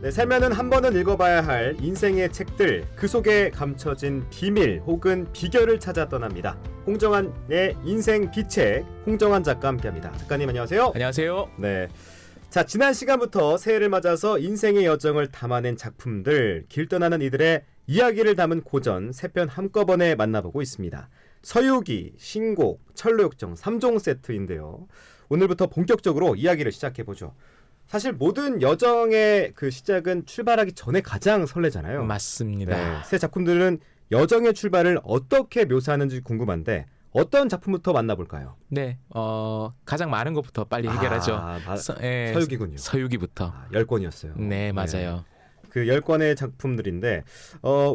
네, 살면은 한 번은 읽어봐야 할 인생의 책들, 그 속에 감춰진 비밀 혹은 비결을 찾아 떠납니다. 홍정한의 인생 비책, 홍정한 작가와 함께합니다. 작가님 안녕하세요. 안녕하세요. 네, 자 지난 시간부터 새해를 맞아서 인생의 여정을 담아낸 작품들, 길 떠나는 이들의 이야기를 담은 고전 3편 한꺼번에 만나보고 있습니다. 서유기, 신곡, 철로역정 3종 세트인데요. 오늘부터 본격적으로 이야기를 시작해보죠. 사실 모든 여정의 그 시작은 출발하기 전에 가장 설레잖아요. 맞습니다. 네, 새 작품들은 여정의 출발을 어떻게 묘사하는지 궁금한데 어떤 작품부터 만나볼까요? 네, 가장 많은 것부터 빨리 해결하죠. 서유기군요. 서유기부터. 10권이었어요. 네, 맞아요. 네. 그 10권의 작품들인데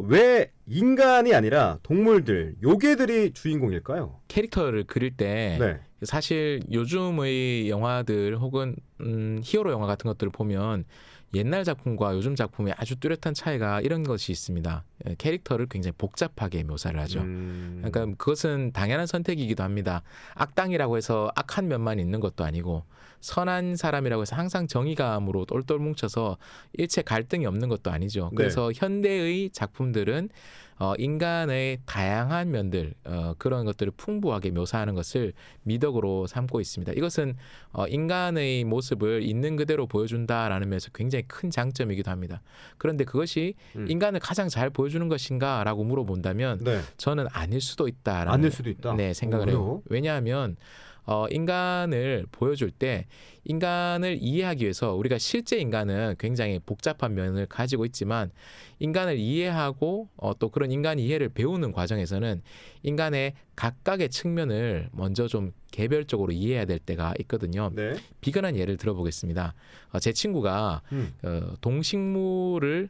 왜 인간이 아니라 동물들, 요괴들이 주인공일까요? 캐릭터를 그릴 때 네. 사실 요즘의 영화들 혹은 히어로 영화 같은 것들을 보면 옛날 작품과 요즘 작품의 아주 뚜렷한 차이가 이런 것이 있습니다. 캐릭터를 굉장히 복잡하게 묘사를 하죠. 그러니까 그것은 당연한 선택이기도 합니다. 악당이라고 해서 악한 면만 있는 것도 아니고 선한 사람이라고 해서 항상 정의감으로 똘똘 뭉쳐서 일체 갈등이 없는 것도 아니죠. 그래서 현대의 작품들은 인간의 다양한 면들 그런 것들을 풍부하게 묘사하는 것을 미덕으로 삼고 있습니다. 이것은 인간의 모습을 있는 그대로 보여준다라는 면에서 굉장히 큰 장점이기도 합니다. 그런데 그것이 인간을 가장 잘 보여주는 것인가라고 물어본다면 네. 저는 아닐 수도 있다라는 아닐 수도 있다. 네, 생각을 해요. 왜냐하면 인간을 보여줄 때 인간을 이해하기 위해서 우리가 실제 인간은 굉장히 복잡한 면을 가지고 있지만 인간을 이해하고 또 그런 인간 이해를 배우는 과정에서는 인간의 각각의 측면을 먼저 좀 개별적으로 이해해야 될 때가 있거든요. 네. 비근한 예를 들어보겠습니다. 제 친구가 동식물에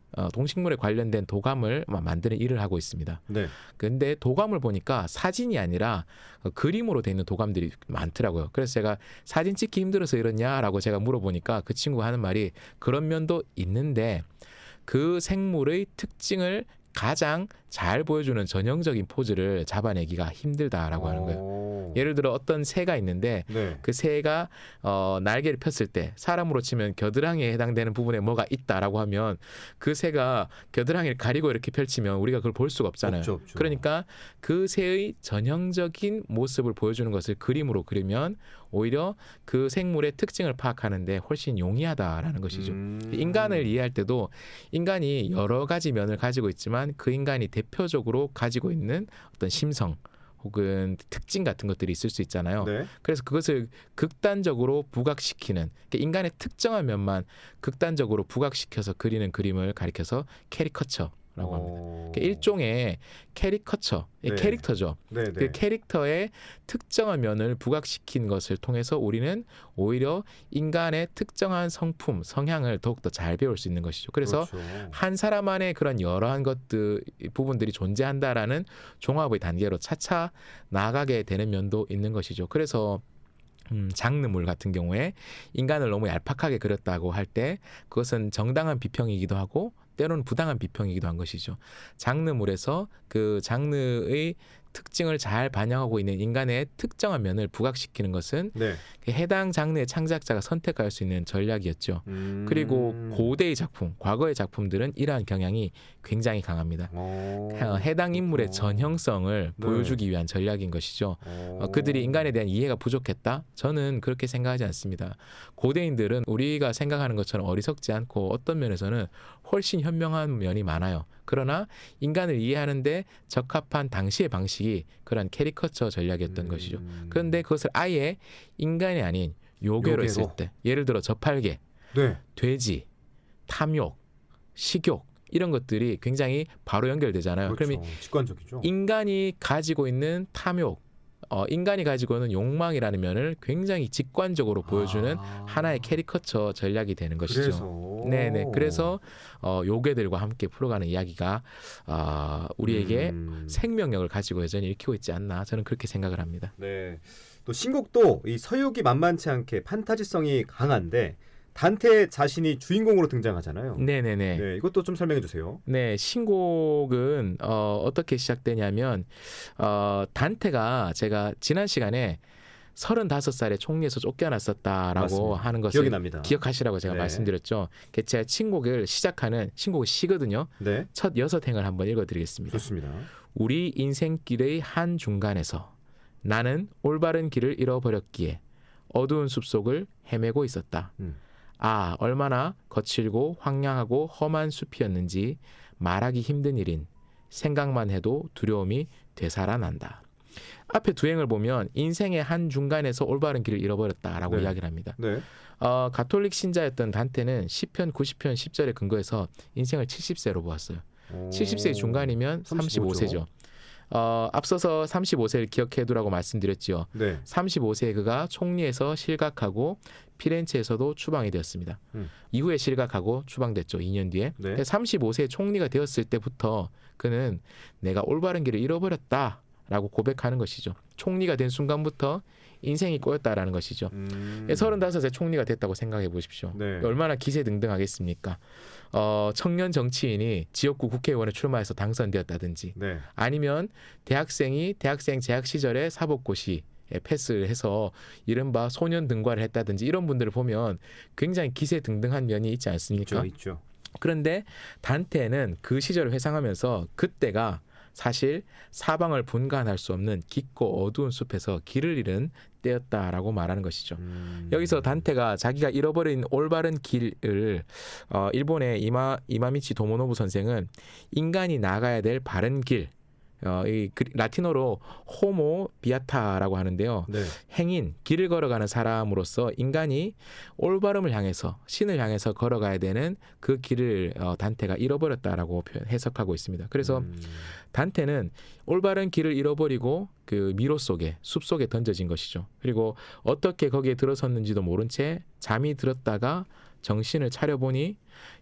관련된 도감을 만드는 일을 하고 있습니다. 네. 근데 도감을 보니까 사진이 아니라 그림으로 돼 있는 도감들이 많더라고요. 그래서 제가 사진 찍기 힘들어서 이러냐라고 제가 물어보니까 그 친구가 하는 말이 그런 면도 있는데 그 생물의 특징을 가장 잘 보여주는 전형적인 포즈를 잡아내기가 힘들다라고 하는 거예요. 예를 들어 어떤 새가 있는데 네. 그 새가 날개를 폈을 때 사람으로 치면 겨드랑이에 해당되는 부분에 뭐가 있다라고 하면 그 새가 겨드랑이를 가리고 이렇게 펼치면 우리가 그걸 볼 수가 없잖아요. 없죠. 그러니까 그 새의 전형적인 모습을 보여주는 것을 그림으로 그리면 오히려 그 생물의 특징을 파악하는데 훨씬 용이하다라는 것이죠. 인간을 이해할 때도 인간이 여러 가지 면을 가지고 있지만 그 인간이 대표적으로 가지고 있는 어떤 심성 혹은 특징 같은 것들이 있을 수 있잖아요. 네. 그래서 그것을 극단적으로 부각시키는 그러니까 인간의 특정한 면만 극단적으로 부각시켜서 그리는 그림을 가리켜서 캐리커처라고 합니다. 그러니까 일종의 캐리커처, 네. 캐릭터죠. 네. 그 캐릭터의 특정한 면을 부각시킨 것을 통해서 우리는 오히려 인간의 특정한 성품, 성향을 더욱더 잘 배울 수 있는 것이죠. 그래서 그렇죠. 한 사람 안에 그런 여러한 부분들이 존재한다라는 종합의 단계로 차차 나아가게 되는 면도 있는 것이죠. 그래서 장르물 같은 경우에 인간을 너무 얄팍하게 그렸다고 할 때 그것은 정당한 비평이기도 하고 때로는 부당한 비평이기도 한 것이죠. 장르물에서 그 장르의 특징을 잘 반영하고 있는 인간의 특정한 면을 부각시키는 것은 네. 해당 장르의 창작자가 선택할 수 있는 전략이었죠. 그리고 고대의 작품, 과거의 작품들은 이러한 경향이 굉장히 강합니다. 해당 인물의 전형성을 보여주기 위한 전략인 것이죠. 그들이 인간에 대한 이해가 부족했다? 저는 그렇게 생각하지 않습니다. 고대인들은 우리가 생각하는 것처럼 어리석지 않고 어떤 면에서는 훨씬 현명한 면이 많아요. 그러나 인간을 이해하는데 적합한 당시의 방식이 그런 캐리커처 전략이었던 것이죠. 그런데 그것을 아예 인간이 아닌 요괴로 했을 때 예를 들어 저팔계, 네. 돼지, 탐욕, 식욕 이런 것들이 굉장히 바로 연결되잖아요. 그렇죠. 그러면 직관적이죠. 인간이 가지고 있는 탐욕, 인간이 가지고 있는 욕망이라는 면을 굉장히 직관적으로 보여주는 하나의 캐리커처 전략이 되는 것이죠. 그래서 네네. 그래서 요괴들과 함께 풀어가는 이야기가 우리에게 생명력을 가지고 여전히 익히고 있지 않나 저는 그렇게 생각을 합니다. 네. 또 신곡도 이 서유기 만만치 않게 판타지성이 강한데 단테 자신이 주인공으로 등장하잖아요. 네네네. 네, 이것도 좀 설명해 주세요. 네, 신곡은 어떻게 시작되냐면 단테가 제가 지난 시간에 35살에 총리에서 쫓겨났었다라고 맞습니다. 하는 것을 기억이 납니다. 기억하시라고 제가 네. 말씀드렸죠. 제가 신곡을 시작하는 신곡이 시거든요. 네, 첫 6행을 한번 읽어드리겠습니다. 좋습니다. 우리 인생길의 한 중간에서 나는 올바른 길을 잃어버렸기에 어두운 숲속을 헤매고 있었다. 아, 얼마나 거칠고 황량하고 험한 숲이었는지 말하기 힘든 일인 생각만 해도 두려움이 되살아난다. 앞에 두 행을 보면 인생의 한 중간에서 올바른 길을 잃어버렸다라고 네. 이야기를 합니다. 네, 가톨릭 신자였던 단테는 시편 90편 10절에 근거해서 인생을 70세로 보았어요. 70세 중간이면 35세죠. 앞서서 35세를 기억해두라고 말씀드렸지요. 네, 35세에 그가 총리에서 실각하고 피렌체에서도 추방이 되었습니다. 이후에 실각하고 추방됐죠. 2년 뒤에. 네. 35세 총리가 되었을 때부터 그는 내가 올바른 길을 잃어버렸다라고 고백하는 것이죠. 총리가 된 순간부터 인생이 꼬였다라는 것이죠. 35세 총리가 됐다고 생각해 보십시오. 네. 얼마나 기세등등하겠습니까? 청년 정치인이 지역구 국회의원에 출마해서 당선되었다든지 네. 아니면 대학생이 대학생 재학 시절에 사법고시 패스를 해서 이른바 소년 등과를 했다든지 이런 분들을 보면 굉장히 기세등등한 면이 있지 않습니까? 있죠. 그런데 단테는 그 시절을 회상하면서 그때가 사실 사방을 분간할 수 없는 깊고 어두운 숲에서 길을 잃은 때였다라고 말하는 것이죠. 여기서 단테가 자기가 잃어버린 올바른 길을 일본의 이마미치 도모노부 선생은 인간이 나가야 될 바른 길, 라틴어로 호모 비아타라고 하는데요. 네. 행인, 길을 걸어가는 사람으로서 인간이 올바름을 향해서 신을 향해서 걸어가야 되는 그 길을 단테가 잃어버렸다라고 해석하고 있습니다. 그래서 단테는 올바른 길을 잃어버리고 그 미로 속에 숲 속에 던져진 것이죠. 그리고 어떻게 거기에 들어섰는지도 모른 채 잠이 들었다가 정신을 차려보니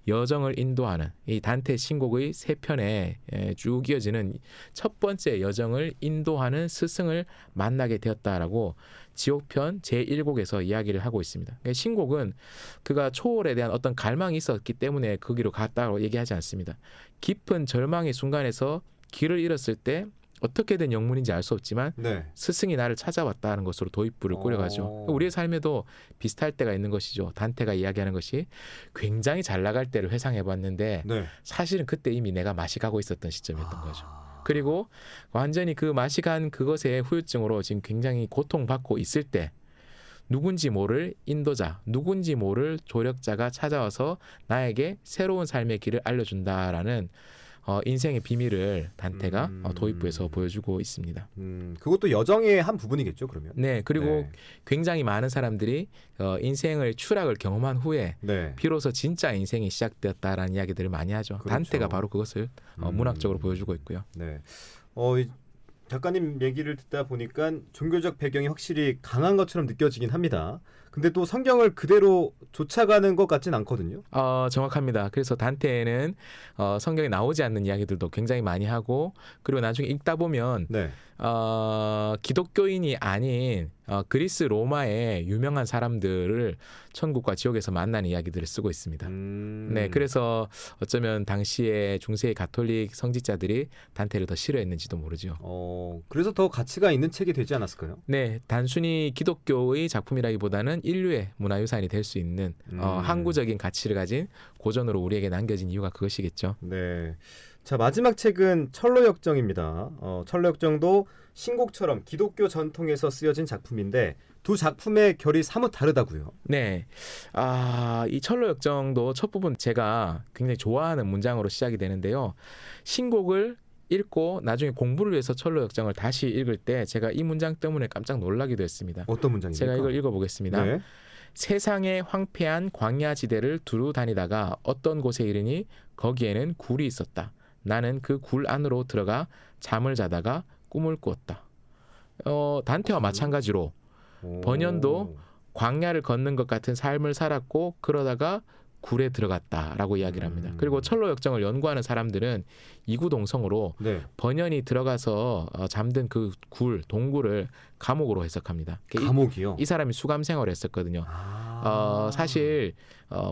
여정을 인도하는 이 단테 신곡의 3편에 쭉 이어지는 첫 번째 여정을 인도하는 스승을 만나게 되었다라고 지옥편 제1곡에서 이야기를 하고 있습니다. 신곡은 그가 초월에 대한 어떤 갈망이 있었기 때문에 거기로 갔다고 얘기하지 않습니다. 깊은 절망의 순간에서 길을 잃었을 때 어떻게 된 영문인지 알 수 없지만 네. 스승이 나를 찾아왔다는 것으로 도입부를 꾸려가죠. 우리의 삶에도 비슷할 때가 있는 것이죠. 단테가 이야기하는 것이 굉장히 잘 나갈 때를 회상해봤는데 네. 사실은 그때 이미 내가 맛이 가고 있었던 시점이었던 거죠. 그리고 완전히 그 맛이 간 그것의 후유증으로 지금 굉장히 고통받고 있을 때 누군지 모를 인도자, 누군지 모를 조력자가 찾아와서 나에게 새로운 삶의 길을 알려준다라는 인생의 비밀을 단테가 도입부에서 보여주고 있습니다. 그것도 여정의 한 부분이겠죠, 그러면. 네, 그리고 네. 굉장히 많은 사람들이 인생의 추락을 경험한 후에 네. 비로소 진짜 인생이 시작되었다라는 이야기들을 많이 하죠. 그렇죠. 단테가 바로 그것을 문학적으로 보여주고 있고요. 네. 이 작가님 얘기를 듣다 보니까 종교적 배경이 확실히 강한 것처럼 느껴지긴 합니다. 근데 또 성경을 그대로 쫓아가는 것 같진 않거든요. 정확합니다. 그래서 단테는 성경에 나오지 않는 이야기들도 굉장히 많이 하고 그리고 나중에 읽다 보면 네. 기독교인이 아닌 그리스 로마의 유명한 사람들을 천국과 지옥에서 만나는 이야기들을 쓰고 있습니다. 네, 그래서 어쩌면 당시에 중세의 가톨릭 성직자들이 단테를 더 싫어했는지도 모르죠. 그래서 더 가치가 있는 책이 되지 않았을까요? 네, 단순히 기독교의 작품이라기보다는 인류의 문화유산이 될 수 있는 항구적인 가치를 가진 고전으로 우리에게 남겨진 이유가 그것이겠죠. 네. 자, 마지막 책은 철로역정입니다. 철로역정도 신곡처럼 기독교 전통에서 쓰여진 작품인데 두 작품의 결이 사뭇 다르다고요. 네, 이 철로역정도 첫 부분 제가 굉장히 좋아하는 문장으로 시작이 되는데요. 신곡을 읽고 나중에 공부를 위해서 철로역정을 다시 읽을 때 제가 이 문장 때문에 깜짝 놀라기도 했습니다. 어떤 문장입니까? 제가 이걸 읽어보겠습니다. 네. 세상의 황폐한 광야지대를 두루 다니다가 어떤 곳에 이르니 거기에는 굴이 있었다. 나는 그 굴 안으로 들어가 잠을 자다가 꿈을 꾸었다. 단테와 마찬가지로 번연도 광야를 걷는 것 같은 삶을 살았고 그러다가 굴에 들어갔다라고 이야기를 합니다. 그리고 철로역정을 연구하는 사람들은 이구동성으로 네. 번연이 들어가서 잠든 그 동굴을 감옥으로 해석합니다. 감옥이요? 이 사람이 수감 생활을 했었거든요. 사실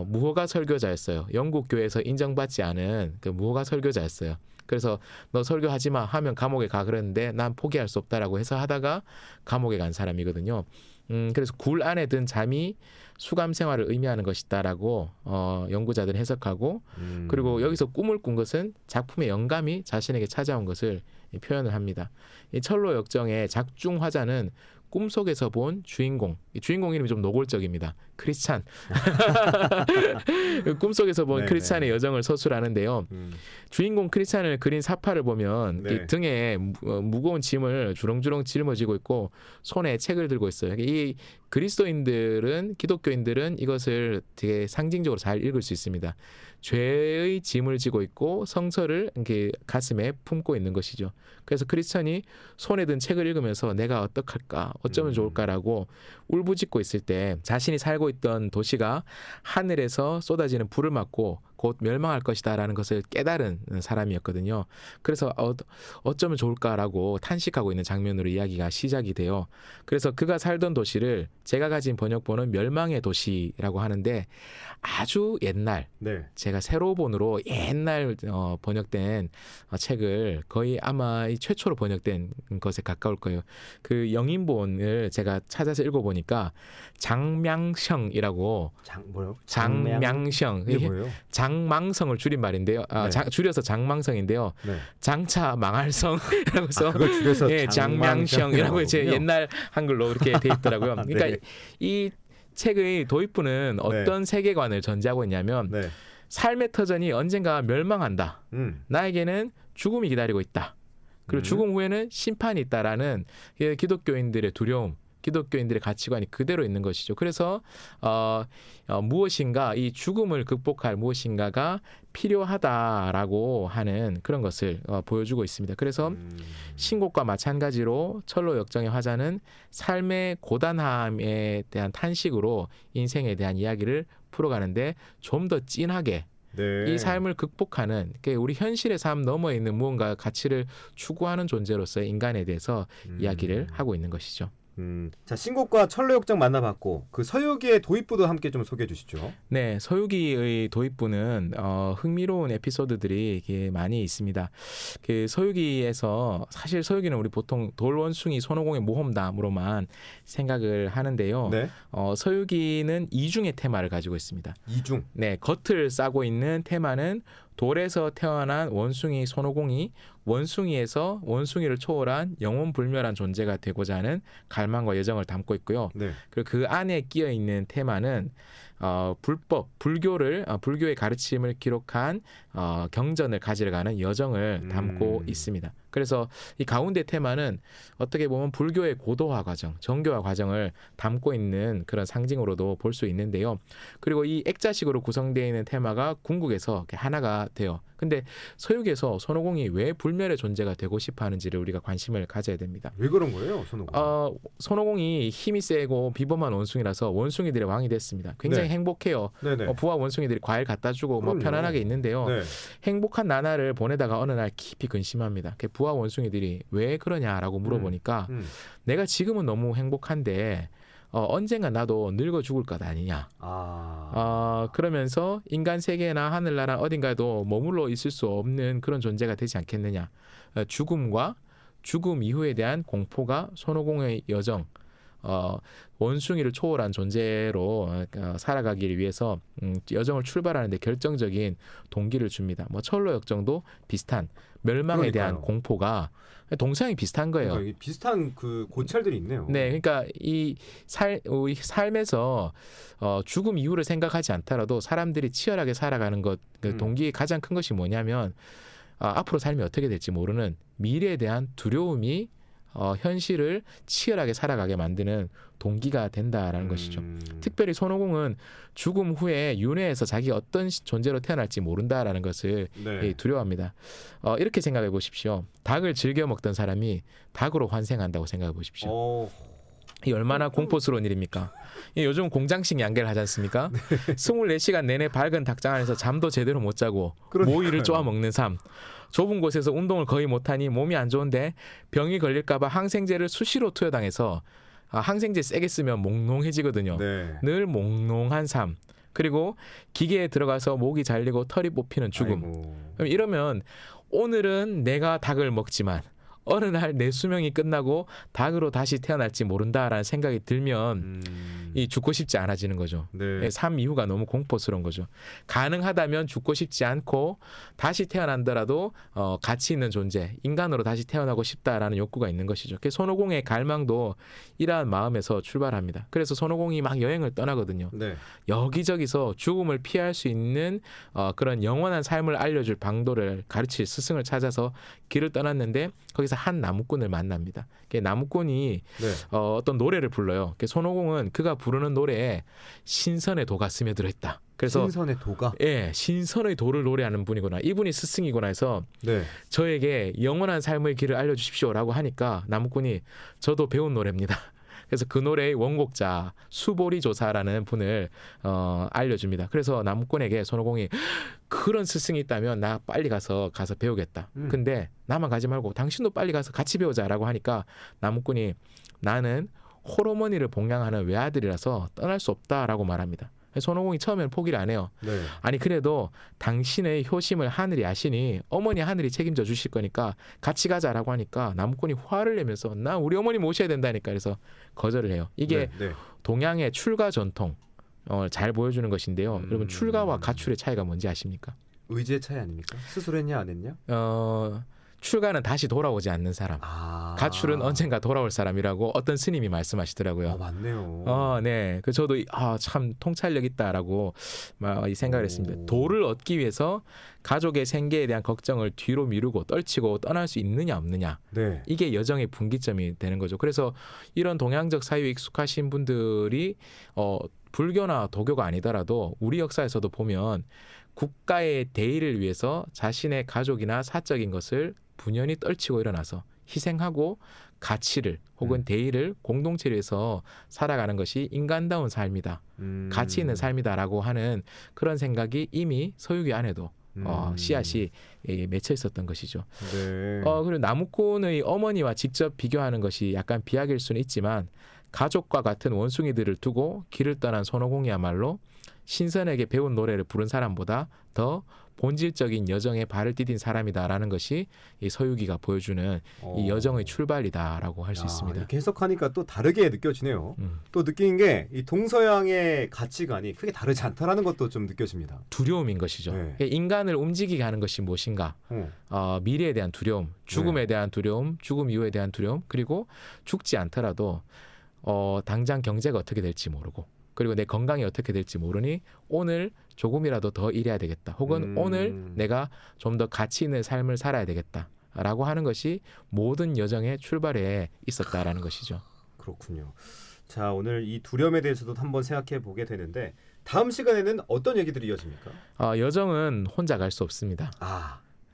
무허가 설교자였어요. 영국 교회에서 인정받지 않은 그 무허가 설교자였어요. 그래서 너 설교하지 마 하면 감옥에 가 그랬는데 난 포기할 수 없다라고 해서 하다가 감옥에 간 사람이거든요. 그래서 굴 안에 든 잠이 수감 생활을 의미하는 것이다라고 연구자들은 해석하고 그리고 여기서 꿈을 꾼 것은 작품의 영감이 자신에게 찾아온 것을 표현을 합니다. 이 철로 역정의 작중화자는 꿈속에서 본 주인공, 이 주인공 이름이 좀 노골적입니다. 크리스찬. 꿈속에서 본 네네. 크리스찬의 여정을 서술하는데요. 주인공 크리스찬을 그린 사파를 보면 네. 이 등에 무거운 짐을 주렁주렁 짊어지고 있고 손에 책을 들고 있어요. 이 그리스도인들은 기독교인들은 이것을 되게 상징적으로 잘 읽을 수 있습니다. 죄의 짐을 지고 있고 성서를 이렇게 가슴에 품고 있는 것이죠. 그래서 크리스천이 손에 든 책을 읽으면서 내가 어떡할까, 어쩌면 좋을까라고 울부짖고 있을 때 자신이 살고 있던 도시가 하늘에서 쏟아지는 불을 맞고 곧 멸망할 것이다라는 것을 깨달은 사람이었거든요. 그래서 어쩌면 좋을까라고 탄식하고 있는 장면으로 이야기가 시작이 돼요. 그래서 그가 살던 도시를 제가 가진 번역본은 멸망의 도시라고 하는데 아주 옛날 네. 제가 세로본으로 옛날 번역된 책을 거의 아마 이 최초로 번역된 것에 가까울 거예요. 그 영인본을 제가 찾아서 읽어보니까 장명성이라고 뭐요? 장명성 이게 뭐예요? 장망성을 줄인 말인데요. 네. 줄여서 장망성인데요. 네. 장차 망할성이라고 해서 그걸 줄여서 예, 장명성이라고 이제 거군요. 옛날 한글로 이렇게 돼 있더라고요. 그러니까 네. 이 책의 도입부는 어떤 세계관을 전제하고 있냐면 네. 삶의 터전이 언젠가 멸망한다. 나에게는 죽음이 기다리고 있다. 그리고 죽음 후에는 심판이 있다라는 기독교인들의 두려움, 기독교인들의 가치관이 그대로 있는 것이죠. 그래서 무엇인가 이 죽음을 극복할 무엇인가가 필요하다라고 하는 그런 것을 보여주고 있습니다. 그래서 신곡과 마찬가지로 철로 역정의 화자는 삶의 고단함에 대한 탄식으로 인생에 대한 이야기를 풀어가는데 좀 더 진하게 네. 이 삶을 극복하는 우리 현실의 삶 너머에 있는 무언가 가치를 추구하는 존재로서의 인간에 대해서 이야기를 하고 있는 것이죠. 자, 신곡과 철로역정 만나봤고 그 서유기의 도입부도 함께 좀 소개해 주시죠. 네, 서유기의 도입부는 흥미로운 에피소드들이 이렇게 많이 있습니다. 그 서유기에서 사실 서유기는 우리 보통 돌원숭이 손오공의 모험담으로만 생각을 하는데요. 네. 서유기는 이중의 테마를 가지고 있습니다. 이중. 네, 겉을 싸고 있는 테마는 돌에서 태어난 원숭이 손오공이 원숭이에서 원숭이를 초월한 영원불멸한 존재가 되고자 하는 갈망과 여정을 담고 있고요. 네. 그리고 그 안에 끼어 있는 테마는 불교의 가르침을 기록한 경전을 가지러 가는 여정을 담고 있습니다. 그래서 이 가운데 테마는 어떻게 보면 불교의 고도화 과정, 정교화 과정을 담고 있는 그런 상징으로도 볼 수 있는데요. 그리고 이 액자식으로 구성되어 있는 테마가 궁극에서 이렇게 하나가 돼요. 근데 서유기에서 손오공이 왜 불멸의 존재가 되고 싶어 하는지를 우리가 관심을 가져야 됩니다. 왜 그런 거예요, 손오공? 손오공이 힘이 세고 비범한 원숭이라서 원숭이들의 왕이 됐습니다. 굉장히 네. 행복해요. 네네. 부하 원숭이들이 과일 갖다 주고 뭐 그럼요. 편안하게 있는데요. 네. 행복한 나날을 보내다가 어느 날 깊이 근심합니다. 부하 원숭이들이 왜 그러냐라고 물어보니까 내가 지금은 너무 행복한데 언젠가 나도 늙어 죽을 것 아니냐. 그러면서 인간 세계나 하늘나라 어딘가에도 머물러 있을 수 없는 그런 존재가 되지 않겠느냐. 죽음과 죽음 이후에 대한 공포가 손오공의 여정, 원숭이를 초월한 존재로 살아가기 위해서 여정을 출발하는데 결정적인 동기를 줍니다. 뭐 철로 역정도 비슷한 멸망에 대한 공포가 동상이 비슷한 거예요. 그러니까 비슷한 그 고찰들이 있네요. 네, 그러니까 우리 삶에서 죽음 이후를 생각하지 않더라도 사람들이 치열하게 살아가는 것, 그 동기의 가장 큰 것이 뭐냐면 앞으로 삶이 어떻게 될지 모르는 미래에 대한 두려움이 현실을 치열하게 살아가게 만드는 동기가 된다라는 것이죠. 특별히 손오공은 죽음 후에 윤회에서 자기가 어떤 존재로 태어날지 모른다라는 것을 두려워합니다. 이렇게 생각해 보십시오. 닭을 즐겨 먹던 사람이 닭으로 환생한다고 생각해 보십시오. 이 얼마나 공포스러운 일입니까? 요즘 공장식 양계를 하지 않습니까? 24시간 내내 밝은 닭장 안에서 잠도 제대로 못 자고 모이를 쪼아 먹는 삶. 좁은 곳에서 운동을 거의 못하니 몸이 안 좋은데 병이 걸릴까 봐 항생제를 수시로 투여당해서 항생제 세게 쓰면 몽롱해지거든요. 네. 늘 몽롱한 삶. 그리고 기계에 들어가서 목이 잘리고 털이 뽑히는 죽음. 아이고. 그럼 이러면 오늘은 내가 닭을 먹지만 어느 날 내 수명이 끝나고 닭으로 다시 태어날지 모른다라는 생각이 들면 이 죽고 싶지 않아지는 거죠. 네. 삶 이후가 너무 공포스러운 거죠. 가능하다면 죽고 싶지 않고 다시 태어난다라도 가치 있는 존재, 인간으로 다시 태어나고 싶다라는 욕구가 있는 것이죠. 손오공의 갈망도 이러한 마음에서 출발합니다. 그래서 손오공이 막 여행을 떠나거든요. 네. 여기저기서 죽음을 피할 수 있는 그런 영원한 삶을 알려줄 방도를 가르칠 스승을 찾아서 길을 떠났는데 거기서 한 나무꾼을 만납니다. 나무꾼이 네. 어떤 노래를 불러요. 손오공은 그가 부르는 노래에 신선의 도가 스며들어 있다. 그래서 신선의 도가. 예, 신선의 도를 노래하는 분이구나. 이분이 스승이구나 해서 네. 저에게 영원한 삶의 길을 알려주십시오라고 하니까 나무꾼이 저도 배운 노래입니다. 그래서 그 노래의 원곡자 수보리 조사라는 분을 알려줍니다. 그래서 나무꾼에게 손오공이 그런 스승이 있다면 나 빨리 가서 배우겠다. 근데 나만 가지 말고 당신도 빨리 가서 같이 배우자라고 하니까 나무꾼이 나는 홀어머니를 봉양하는 외아들이라서 떠날 수 없다라고 말합니다. 손오공이 처음에는 포기를 안 해요. 네. 아니 그래도 당신의 효심을 하늘이 아시니 어머니 하늘이 책임져 주실 거니까 같이 가자라고 하니까 나무꾼이 화를 내면서 나 우리 어머니 모셔야 된다니까 그래서 거절을 해요. 이게 네. 동양의 출가 전통 잘 보여주는 것인데요. 여러분 출가와 가출의 차이가 뭔지 아십니까? 의지의 차이 아닙니까? 스스로 했냐 안 했냐? 출가는 다시 돌아오지 않는 사람. 가출은 언젠가 돌아올 사람이라고 어떤 스님이 말씀하시더라고요. 맞네요. 네. 그 저도 참 통찰력 있다라고 이 생각을 했습니다. 도를 얻기 위해서 가족의 생계에 대한 걱정을 뒤로 미루고 떨치고 떠날 수 있느냐 없느냐. 네. 이게 여정의 분기점이 되는 거죠. 그래서 이런 동양적 사유에 익숙하신 분들이 불교나 도교가 아니더라도 우리 역사에서도 보면 국가의 대의를 위해서 자신의 가족이나 사적인 것을 분연히 떨치고 일어나서 희생하고 가치를 혹은 대의를 공동체를 위해서 살아가는 것이 인간다운 삶이다. 가치 있는 삶이다라고 하는 그런 생각이 이미 서유기 안에도 씨앗이 맺혀 있었던 것이죠. 네. 그리고 나무꾼의 어머니와 직접 비교하는 것이 약간 비약일 수는 있지만 가족과 같은 원숭이들을 두고 길을 떠난 손오공이야말로 신선에게 배운 노래를 부른 사람보다 더 본질적인 여정에 발을 디딘 사람이다라는 것이 이 서유기가 보여주는 이 여정의 출발이다라고 할 수 있습니다. 이렇게 해석하니까 또 다르게 느껴지네요. 또 느끼는 게 이 동서양의 가치관이 크게 다르지 않다라는 것도 좀 느껴집니다. 두려움인 것이죠. 네. 인간을 움직이게 하는 것이 무엇인가? 미래에 대한 두려움, 죽음에 대한 두려움, 죽음 이후에 대한 두려움, 그리고 죽지 않더라도 당장 경제가 어떻게 될지 모르고 그리고 내 건강이 어떻게 될지 모르니 오늘 조금이라도 더 일해야 되겠다. 혹은 오늘 내가 좀 더 가치 있는 삶을 살아야 되겠다라고 하는 것이 모든 여정의 출발에 있었다라는 것이죠. 그렇군요. 자, 오늘 이 두려움에 대해서도 한번 생각해 보게 되는데 다음 시간에는 어떤 얘기들이 이어집니까? 여정은 혼자 갈 수 없습니다.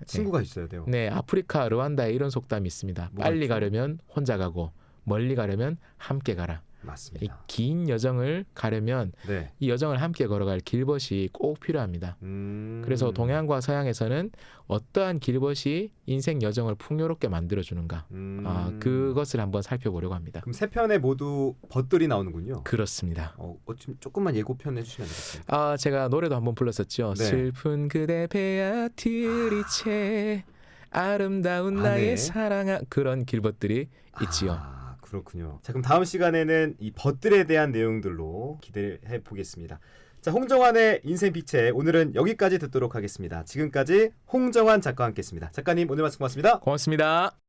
친구가 있어야 돼요. 네, 아프리카 르완다에 이런 속담이 있습니다. 빨리 있죠? 가려면 혼자 가고 멀리 가려면 함께 가라. 이 맞습니다. 긴 여정을 가려면 네. 이 여정을 함께 걸어갈 길벗이 꼭 필요합니다. 그래서 동양과 서양에서는 어떠한 길벗이 인생 여정을 풍요롭게 만들어주는가 그것을 한번 살펴보려고 합니다. 그럼 세 편에 모두 벗들이 나오는군요. 그렇습니다. 좀 조금만 예고편 해주시면 되겠습니까? 제가 노래도 한번 불렀었죠. 네. 슬픈 그대 배아 들이채 아름다운 나의 사랑아 그런 길벗들이 있지요. 그렇군요. 자, 그럼 다음 시간에는 이 벗들에 대한 내용들로 기대해 보겠습니다. 자, 홍정환의 인생 빛에 오늘은 여기까지 듣도록 하겠습니다. 지금까지 홍정환 작가와 함께했습니다. 작가님 오늘 말씀 고맙습니다. 고맙습니다.